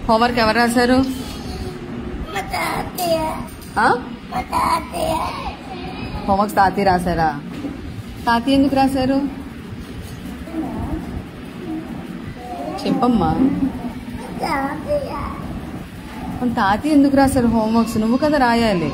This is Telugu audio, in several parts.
హోంవర్క్ ఎవరు రాశారు? హోంవర్క్ తాతయ్య రాశారా? తాతయ్య ఎందుకు రాశారు చెప్పమ్మా. తాతయ్య ఎందుకు రాశారు హోంవర్క్స్? నువ్వు కదా రాయాలి.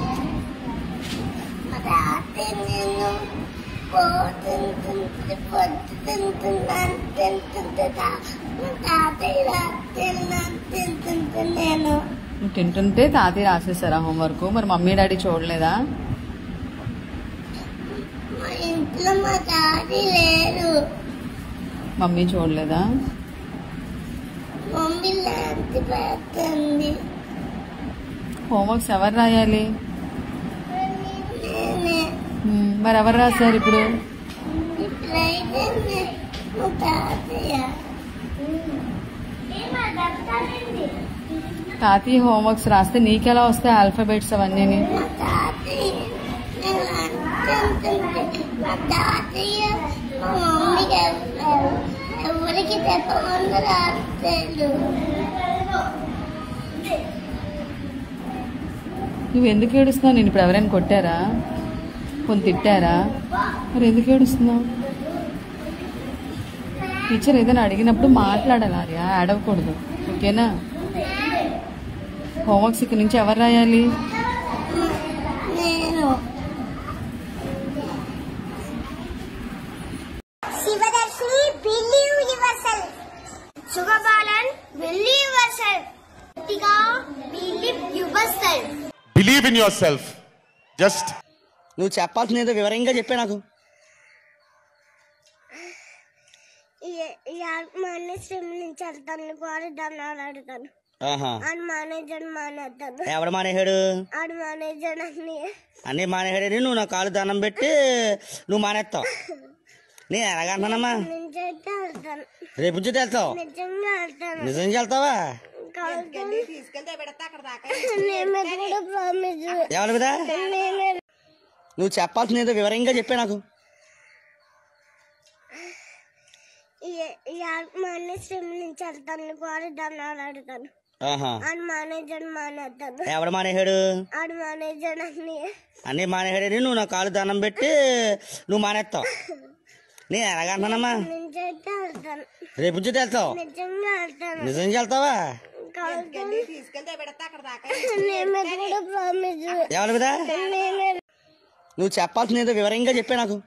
నువ్వు తింటుంటే తాతయ్య రాసేసారా హోంవర్క్? మరి మమ్మీ డాడీ చూడలేదా? మమ్మీ చూడలేదా? హోంవర్క్స్ ఎవరు రాయాలి? మరి ఎవరు రాశారు ఇప్పుడు? తాతయ్య హోంవర్క్స్ రాస్తే నీకెలా వస్తాయి ఆల్ఫాబెట్స్ అవన్నీ? నువ్వు ఎందుకు ఏడుస్తున్నావు? నేను ఇప్పుడు ఎవరైనా కొట్టారా? కొంత తిట్టారా? మరి ఎందుకు ఏడుస్తున్నావు? టీచర్ ఏదైనా అడిగినప్పుడు మాట్లాడాలి ఆర్య, అడగకూడదు. ఓకేనా? హోంవర్క్స్ ఇక్కడ నుంచి ఎవరు రాయాలి? Believe in yourself. Just నువ్వు చెప్పాల్సిన వివరంగా చెప్పే నాకు. ఎవడు మానేశాడు? అన్నీ మానేశాడని నువ్వు నా కాలు దండం పెట్టి నువ్వు మానేస్తావు. నేను ఎలాగంటున్నానమ్మా? రేపు నుంచి వెళ్తావు? నిజంగా వెళ్తావా? ఎవరి మీద? నువ్వు చెప్పాల్సిన వివరంగా చెప్పే నాకు. ఎవడు మానేశాడు? అన్నీ మానేశాడని నువ్వు నా కాలు దండం పెట్టి నువ్వు మానేస్తావు. నేను ఎలాగంటున్నానమ్మా? రేపు నుంచి వెళ్తావు? నిజంగా వెళ్తావా? ఎవరి మీద? నువ్వు చెప్పాల్సిన వివరంగా చెప్పే నాకు.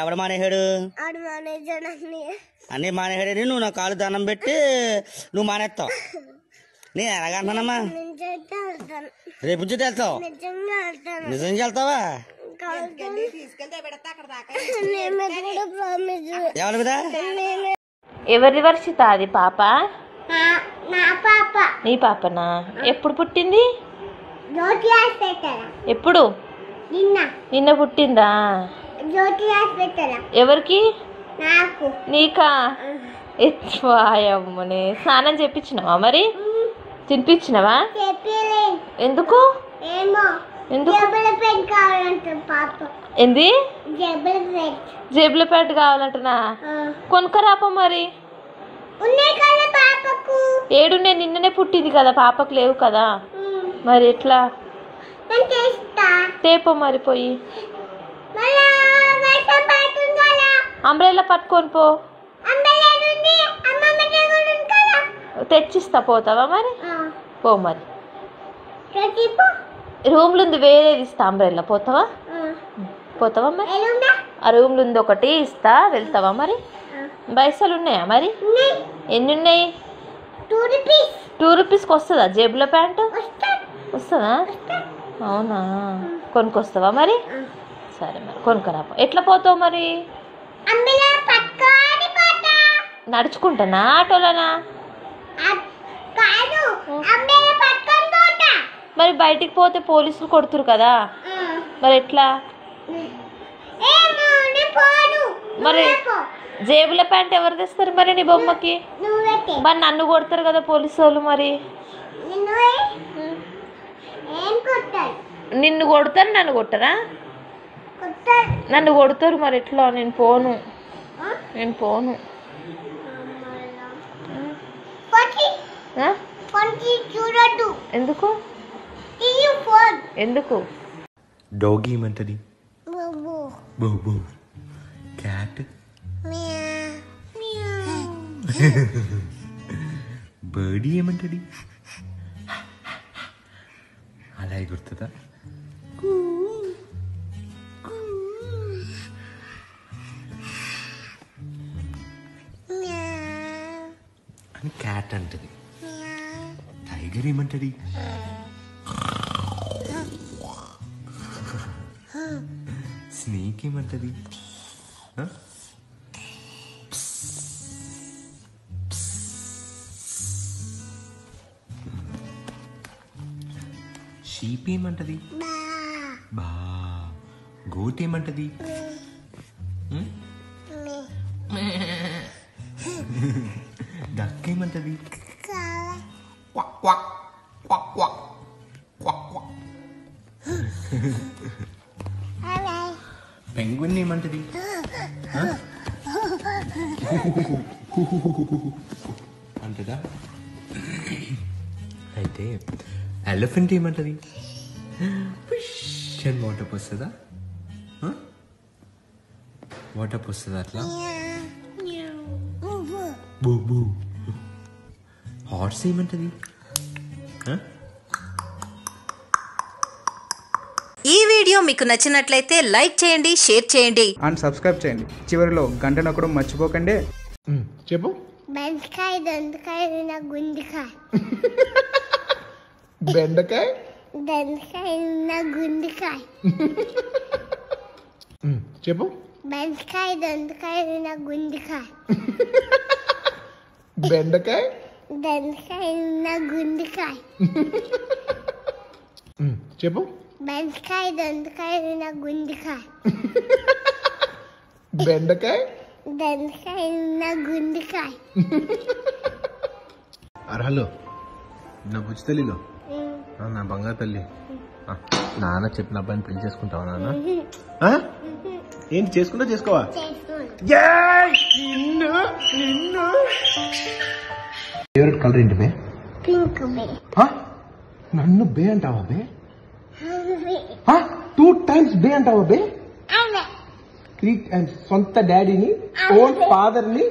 ఎవడు మానేశాడు? అన్నీ మానేశాడని నువ్వు నా కాలు దండం పెట్టి నువ్వు మానేస్తావు. నేను ఎలాగంటున్నానమ్మా? రేపు నుంచి వెళ్తావు? నిజంగా వెళ్తావా? ఎవరి మీద? ఎవరి వర్షిత అది పాప? నీ పాపనా? ఎప్పుడు పుట్టింది? ఎప్పుడు? నిన్న పుట్టిందా? ఎవరికి? నీకా? అమ్మనే స్నానం చేపించినావా? మరి తినిపించినవా? ఎందుకు? ఏంది? జేబుల ప్యాంట్ కావాలంటున్నా? కొనుక్కరాప మరి. ఏడునే నిన్ననే పుట్టింది కదా, పాపకు లేవు కదా, మరి ఎట్లా? తేపో మరి పోయి. అంబ్రెల్లా పట్టుకొని పో. తెచ్చిస్తా, పోతావా మరి? పో మరి. రూమ్లు ఉంది, వేరేది ఇస్తా. అంబ్రెల్లా పోతావా? పోతావా మరి? ఆ రూమ్లు ఉంది, ఒకటి ఇస్తా, వెళ్తావా మరి? పైసలు ఉన్నాయా మరి? ఎన్ని ఉన్నాయి? 2 రూపీస్కి వస్తుందా జేబుల ప్యాంటు? వస్తుందా? అవునా? కొనుక్కొస్తావా మరి? సరే మరి కొనుక్కరా. ఎట్లా పోతావు మరి? నడుచుకుంటానా, ఆటోలోనా? మరి బయటికి పోతే పోలీసులు కొడుతురు కదా, మరి ఎట్లా? మరి జేబుల ప్యాంట్ ఎవరు తెస్తారు మరి నీ బొమ్మకి? మరి నన్ను కొడతారు కదా పోలీసు వాళ్ళు. మరి నిన్ను కొడతారు, నన్ను కొట్టరా? నన్ను కొడతారు మరి ఎట్లా? నేను పోను. ఎందుకు? డాగ్ ఏమంటది? క్యాట్ బర్డీ ఏమంటది? అలా గుర్తుందా? అని క్యాట్ అంటది. టైగర్ ఏమంటది? స్నేక్ ఏమంటది? షీప్ ఏమంటది? బా. గోట్ ఏమంటది? డక్ ఏమంటది? పెంగ్విన్ ఏమంటది? అంటదా? అయితే ఎలిఫెంట్ ఏమంటది? అని వాటర్ పోస్తుందా? వాటర్ పోస్తుందా అట్లా? బూ. హార్స్ ఏమంటది? ఈ వీడియో మీకు నచ్చినట్లయితే లైక్ చేయండి, షేర్ చేయండి అండ్ సబ్స్క్రైబ్ చేయండి. చివరిలో గంట నొక్కడం మర్చిపోకండి. చెప్పు. బెండకాయ దొండకాయ గుండెకాయ. బెండకాయ దొండకాయ గుండెకాయ. చెప్పు. బెండకాయ దొండకాయ గుండెకాయ. బెండకాయ దొండకాయ గుండెకాయ. చెప్పు. బెండకాయ దొండకాయ గుండెకాయ. బెండకాయ దొండకాయ గుండెకాయ. హలో, నా బుజ్జి తల్లిలో నా బంగారు తల్లి, నాన్న చెప్పిన అబ్బాయిని పెళ్లి చేసుకుంటావా నాన్న? ఏంటి చేసుకుంటా చేసుకోవా? ఫేవరెట్ కలర్ ఏంటి బే? పింక్ బే. నన్ను బే అంటావా బే? 2 times బే అంటావా బే? 3 times. సొంత డాడీని, ఓన్ ఫాదర్ ని,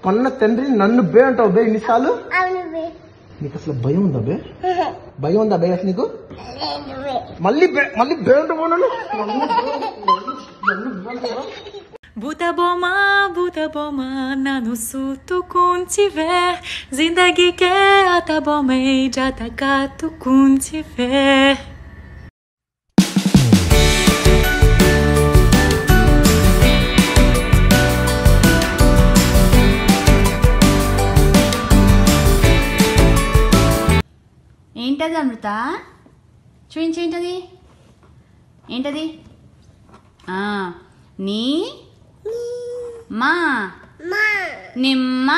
కొన్న తండ్రిని నన్ను బే అంటావు బే ఇన్నిసార్లు? నీకు అసలు భయం ఉందా బే? భయం ఉందా బే అసలు నీకు? మళ్ళీ బే అంటావు నన్ను? Buta boma, nanu sutu kuntive, zindagi ke ata boma jata katu kuntive. ఏంటది అమృత? చూపించు. ఏంటది? నీ మా నిమ్మ.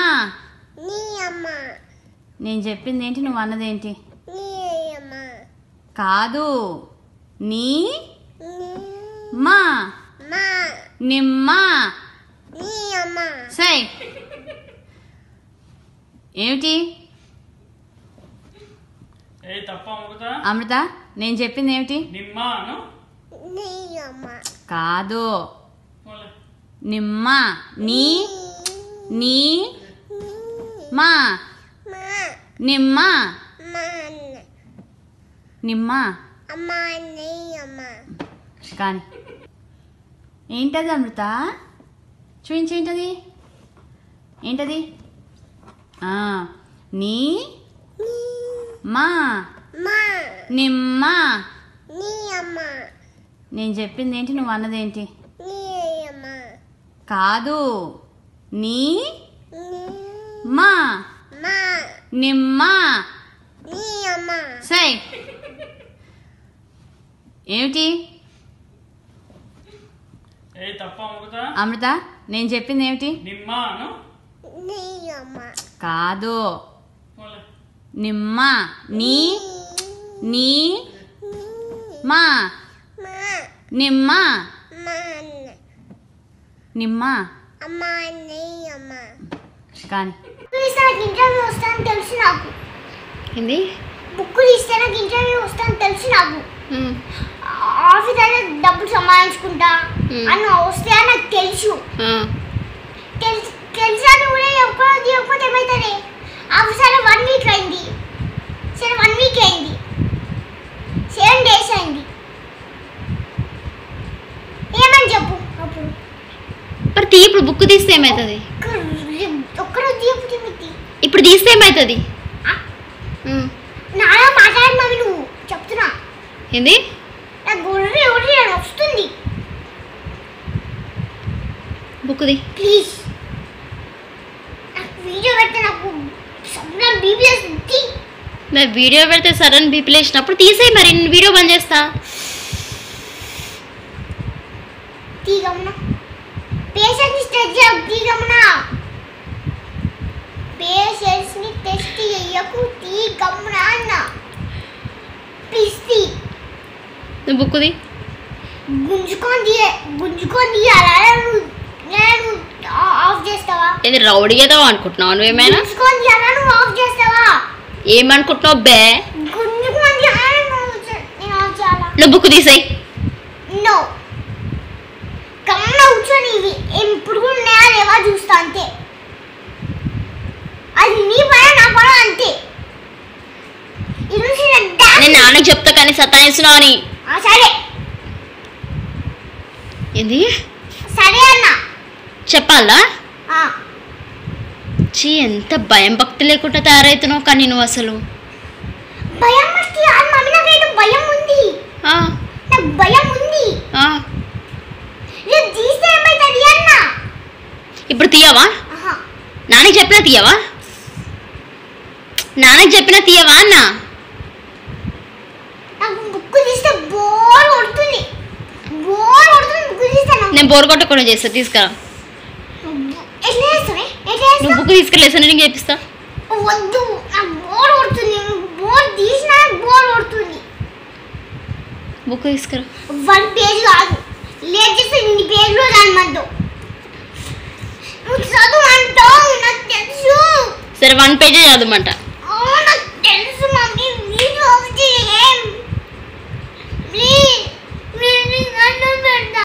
నేను చెప్పింది ఏంటి, నువ్వు అన్నదేంటి? కాదు, నీ మా నిమ్మ. సై ఏమిటి? అమృత, నేను చెప్పింది ఏమిటి? కాదు, నిమ్మ. నీ మా నిమ్మ. కానీ ఏంటది అమృత? చూపించు. ఏంటది? నీ మా నిమ్మ. నేను చెప్పింది ఏంటి, నువ్వు అన్నదేంటి? కాదు, నీ మా నిమ్మ. సై ఏమిటి? అమృత, నేను చెప్పింది ఏమిటి? కాదు, నిమ్మ. నీ మా నిమ్మ అమ్మా అన్న నిమ్మ అమ్మా అన్నయ్య అమ్మా కానీ ప్లీజ్ నాకు ఇంటర్వ్యూ వస్తాను తెలుసు నాకు ఏంది బుక్కులు ఇస్తే నాకు ఇంటర్వ్యూ వస్తాను తెలుసు నాకు ఆఫీస్ అయితే డబ్బులు సంపాదించుకుంటా అని వస్తే నాకు తెలుసు తెలిసాక కూడా చెప్పకపోతే ఏమవుతుంది ఆఫీస్ అయితే 1 వీక్ అయింది సరే 1 వీక్ అయింది 7 days అయింది ఏమని చెప్పు అప్పుడు మరి తీ ఇప్పుడు బుక్ తీస్తే ఏమవుతుంది ఒక్కరోజు తీయపు ఇప్పుడు తీస్తే ఏమవుతుంది నాలా మాట్లాడి మమ్మీ నువ్వు చెప్తున్నా ఏంది నాకు గుర్రె వస్తుంది బుక్ది ప్లీజ్ నాకు వీడియో పెడితే నాకు సడన్ బీపీ వస్తుంది మరి వీడియో పెడితే సడన్ బీపీ లేచినప్పుడు తీసేయి మరి వీడియో బంద్ చేస్తా తీగమ్మ పేషెంట్ని టెస్ట్ చేయకు తీగమ్మ పేషెంట్స్ని టెస్ట్ చేయకు తీగమ్మ అన్న ప్లీజ్ తీ నువ్వు బుక్ది గుంజుకొని అలా నేను ఆఫ్ చేస్తావా ఏది రౌడీ ఏదో అనుకుంటున్నావు నువ్వేమైనా గుంజుకొని అలా నువ్వు ఆఫ్ చేస్తావా ఏమనుకుంటున్నావు బే గుంజుకొని నేను ఆఫ్ చేయాలా నువ్వు బుక్ తీసేయి నో కమ్మ కూర్చొని ఇప్పుడు కూడా నేల లేవా చూస్తా అంతే అది నీ పని నా పని అంతే నేను నాన్నకి చెప్తా కానీ సతాయిస్తున్నావు అని సరే ఏంది సరే అన్న చెప్పాలా చీ ఎంత భయం భక్తి లేకుండా తయారవుతున్నావు కానీ నువ్వు అసలు భయం భక్తి మమ్మీ నాకైతే భయం ఉంది నాకు భయం ఉంది తీస్తే ఏమవుతుంది అన్న ఇప్పుడు తీయవా నాన్నకి చెప్పినా తీయవా నాన్నకి చెప్పినా తీయవా అన్న నాకు బుక్ తీస్తే బోర్ కొడుతుంది బుక్ తీస్తే నేను బోర్ కొట్టకుండా చేస్తా తీసుకురా నువ్వు బుక్ తీసుకెళ్ళేసా నేను చేపిస్తా వద్దు నాకు బోర్ కొడుతుంది బోర్ తీసినా బోర్ కొడుతుంది బుక్ తీసుకురా 1 పేజ్ కాదు లేట్ చేస్తే ఇన్ని పేజ్లో రాయమంటావు నువ్వు చదువు అంటావు నాకు తెలుసు సరే 1 పేజే చదవమంట